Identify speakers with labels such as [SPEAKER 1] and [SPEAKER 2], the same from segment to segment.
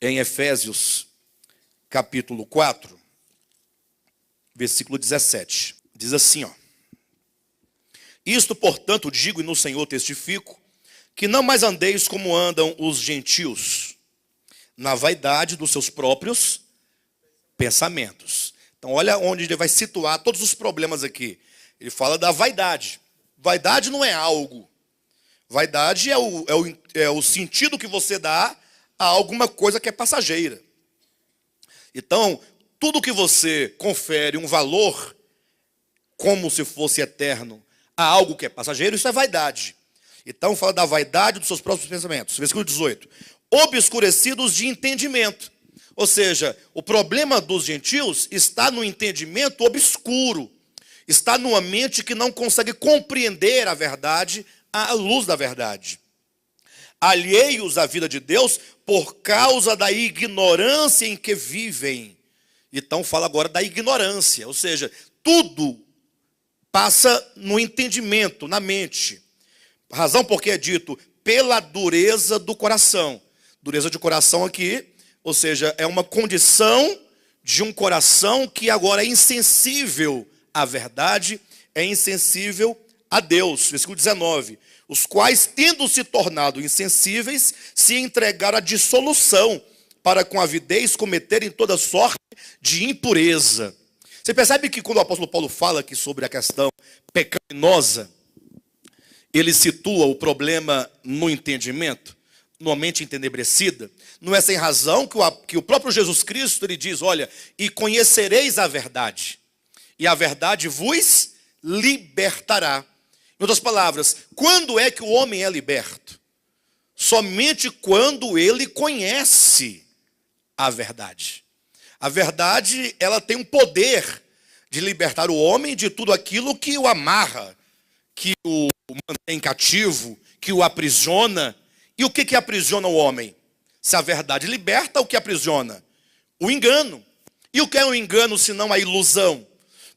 [SPEAKER 1] em Efésios, capítulo 4, versículo 17. Diz assim, ó: Isto, portanto, digo e no Senhor testifico, que não mais andeis como andam os gentios, na vaidade dos seus próprios pensamentos. Então olha onde ele vai situar todos os problemas aqui. Ele fala da vaidade. Vaidade não é algo. Vaidade é o sentido que você dá a alguma coisa que é passageira. Então, tudo que você confere um valor como se fosse eterno a algo que é passageiro, isso é vaidade. Então, fala da vaidade dos seus próprios pensamentos. Versículo 18. Obscurecidos de entendimento. Ou seja, o problema dos gentios está no entendimento obscuro. Está numa mente que não consegue compreender a verdade à luz da verdade. Alheios à vida de Deus por causa da ignorância em que vivem. Então fala agora da ignorância, ou seja, tudo passa no entendimento, na mente. Razão porque é dito pela dureza do coração. Dureza de coração aqui, ou seja, é uma condição de um coração que agora é insensível à verdade, é insensível a Deus. Versículo 19. Os quais, tendo se tornado insensíveis, se entregaram à dissolução, para com avidez cometerem toda sorte de impureza. Você percebe que quando o apóstolo Paulo fala aqui sobre a questão pecaminosa, ele situa o problema no entendimento, numa mente entenebrecida. Não é sem razão que o próprio Jesus Cristo ele diz, olha, e conhecereis a verdade, e a verdade vos libertará. Em outras palavras, quando é que o homem é liberto? Somente quando ele conhece a verdade. A verdade, ela tem um poder de libertar o homem de tudo aquilo que o amarra, que o mantém cativo, que o aprisiona. E o que aprisiona o homem? Se a verdade liberta, o que aprisiona? O engano. E o que é o engano senão a ilusão?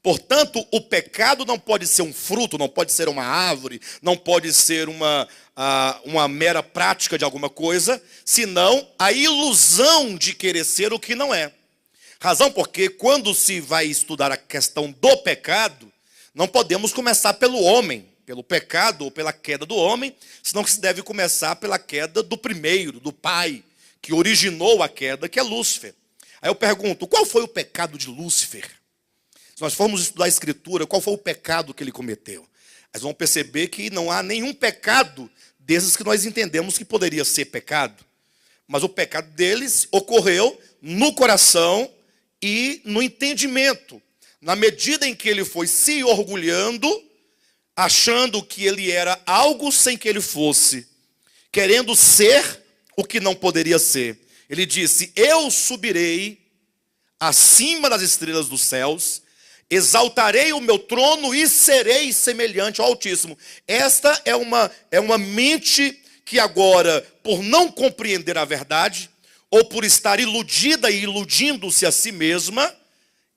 [SPEAKER 1] Portanto, o pecado não pode ser um fruto, não pode ser uma árvore, não pode ser uma mera prática de alguma coisa, senão a ilusão de querer ser o que não é. Razão porque quando se vai estudar a questão do pecado, não podemos começar pelo homem, pelo pecado ou pela queda do homem, senão que se deve começar pela queda do primeiro, do pai, que originou a queda, que é Lúcifer. Aí eu pergunto, qual foi o pecado de Lúcifer? Se nós formos estudar a Escritura, qual foi o pecado que ele cometeu? Nós vamos perceber que não há nenhum pecado desses que nós entendemos que poderia ser pecado. Mas o pecado deles ocorreu no coração e no entendimento. Na medida em que ele foi se orgulhando, achando que ele era algo sem que ele fosse, querendo ser o que não poderia ser. Ele disse, eu subirei acima das estrelas dos céus, exaltarei o meu trono e serei semelhante ao Altíssimo. Esta é uma mente que agora, por não compreender a verdade, ou por estar iludida e iludindo-se a si mesma,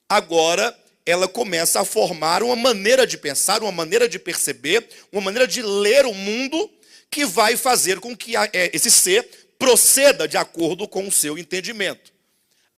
[SPEAKER 1] agora ela começa a formar uma maneira de pensar, uma maneira de perceber, uma maneira de ler o mundo, que vai fazer com que esse ser proceda de acordo com o seu entendimento.